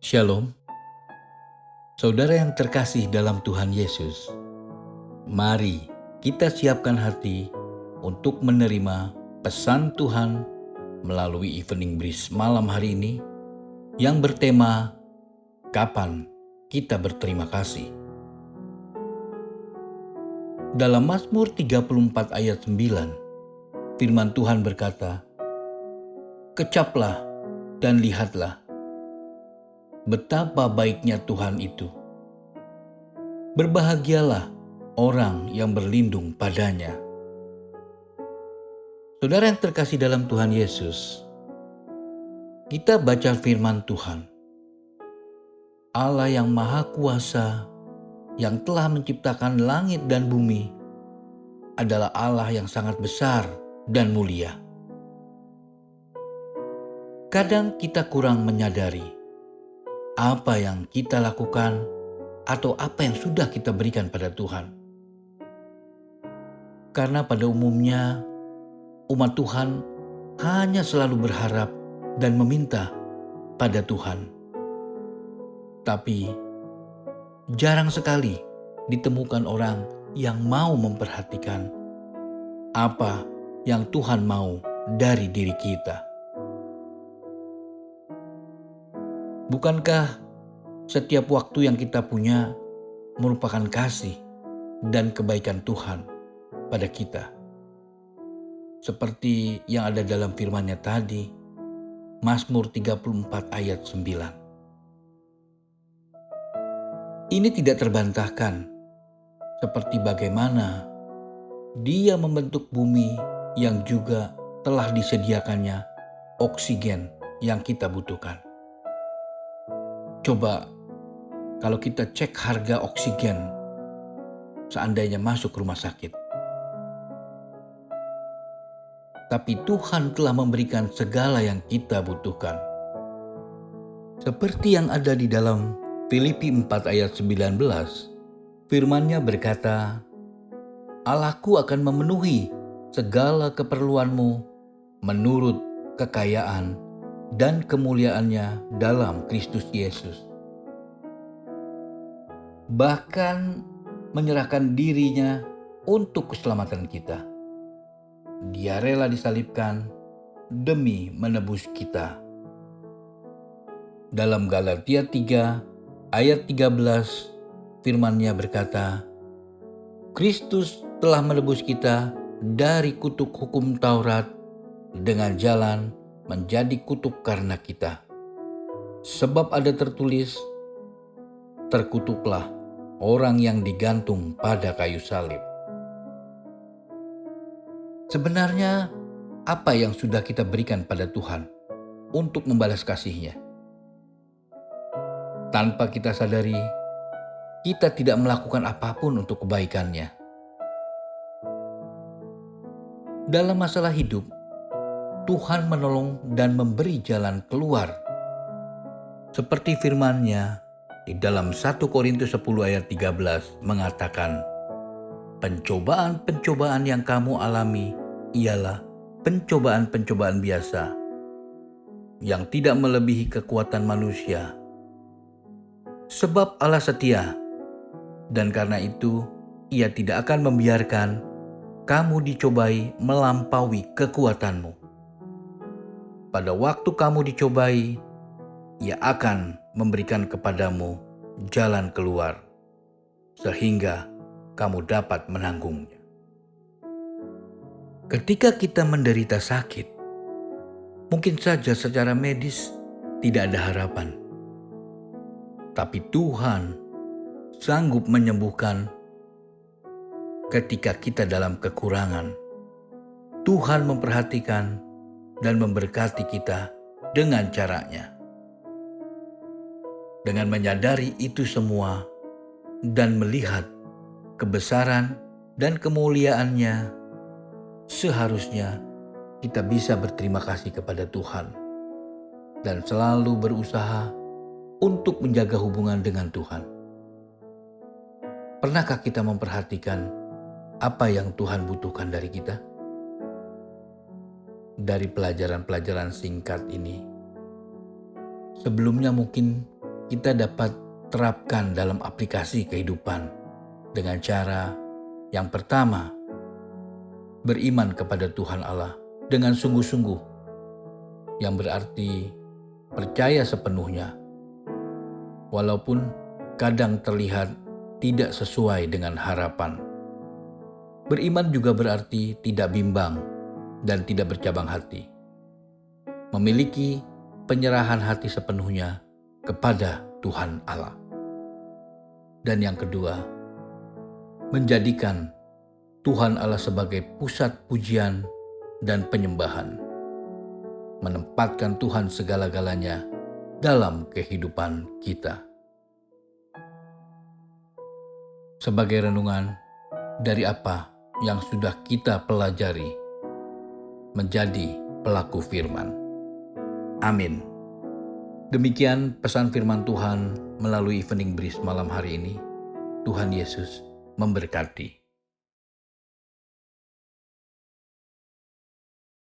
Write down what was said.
Shalom, saudara yang terkasih dalam Tuhan Yesus. Mari kita siapkan hati untuk menerima pesan Tuhan melalui Evening Breeze malam hari ini yang bertema Kapan Kita Berterima Kasih. Dalam Mazmur 34 ayat 9, firman Tuhan berkata, "Kecaplah dan lihatlah betapa baiknya Tuhan itu. Berbahagialah orang yang berlindung padanya." Saudara yang terkasih dalam Tuhan Yesus, kita baca firman Tuhan. Allah yang Maha Kuasa, yang telah menciptakan langit dan bumi, adalah Allah yang sangat besar dan mulia. Kadang kita kurang menyadari apa yang kita lakukan atau apa yang sudah kita berikan pada Tuhan. Karena pada umumnya umat Tuhan hanya selalu berharap dan meminta pada Tuhan. Tapi jarang sekali ditemukan orang yang mau memperhatikan apa yang Tuhan mau dari diri kita. Bukankah setiap waktu yang kita punya merupakan kasih dan kebaikan Tuhan pada kita? Seperti yang ada dalam firman-Nya tadi, Mazmur 34 ayat 9. Ini tidak terbantahkan seperti bagaimana Dia membentuk bumi yang juga telah disediakannya oksigen yang kita butuhkan. Coba kalau kita cek harga oksigen seandainya masuk rumah sakit. Tapi Tuhan telah memberikan segala yang kita butuhkan. Seperti yang ada di dalam Filipi 4 ayat 19, firman-Nya berkata, "Allahku akan memenuhi segala keperluanmu menurut kekayaan dan kemuliaan-Nya dalam Kristus Yesus." Bahkan menyerahkan dirinya untuk keselamatan kita. Dia rela disalibkan demi menebus kita. Dalam Galatia 3 ayat 13, firman-Nya berkata, "Kristus telah menebus kita dari kutuk hukum Taurat dengan jalan menjadi kutuk karena kita. Sebab ada tertulis, terkutuklah orang yang digantung pada kayu salib." Sebenarnya apa yang sudah kita berikan pada Tuhan untuk membalas kasih-Nya? Tanpa kita sadari, kita tidak melakukan apapun untuk kebaikan-Nya. Dalam masalah hidup, Tuhan menolong dan memberi jalan keluar. Seperti firman-Nya di dalam 1 Korintus 10 ayat 13 mengatakan, "Pencobaan-pencobaan yang kamu alami ialah pencobaan-pencobaan biasa yang tidak melebihi kekuatan manusia. Sebab Allah setia, dan karena itu Ia tidak akan membiarkan kamu dicobai melampaui kekuatanmu. Pada waktu kamu dicobai, Ia akan memberikan kepadamu jalan keluar, sehingga kamu dapat menanggungnya." Ketika kita menderita sakit, mungkin saja secara medis tidak ada harapan. Tapi Tuhan sanggup menyembuhkan ketika kita dalam kekurangan. Tuhan memperhatikan dan memberkati kita dengan caranya. Dengan menyadari itu semua dan melihat kebesaran dan kemuliaan-Nya, seharusnya kita bisa berterima kasih kepada Tuhan dan selalu berusaha untuk menjaga hubungan dengan Tuhan. Pernahkah kita memperhatikan apa yang Tuhan butuhkan dari kita? Dari pelajaran-pelajaran singkat ini, sebelumnya mungkin kita dapat terapkan dalam aplikasi kehidupan dengan cara yang pertama, beriman kepada Tuhan Allah dengan sungguh-sungguh, yang berarti percaya sepenuhnya, walaupun kadang terlihat tidak sesuai dengan harapan. Beriman juga berarti tidak bimbang dan tidak bercabang hati. Memiliki penyerahan hati sepenuhnya kepada Tuhan Allah. Dan yang kedua, menjadikan Tuhan Allah sebagai pusat pujian dan penyembahan. Menempatkan Tuhan segala-galanya dalam kehidupan kita. Sebagai renungan dari apa yang sudah kita pelajari, menjadi pelaku firman. Amin. Demikian pesan firman Tuhan melalui Evening Breeze malam hari ini. Tuhan Yesus memberkati.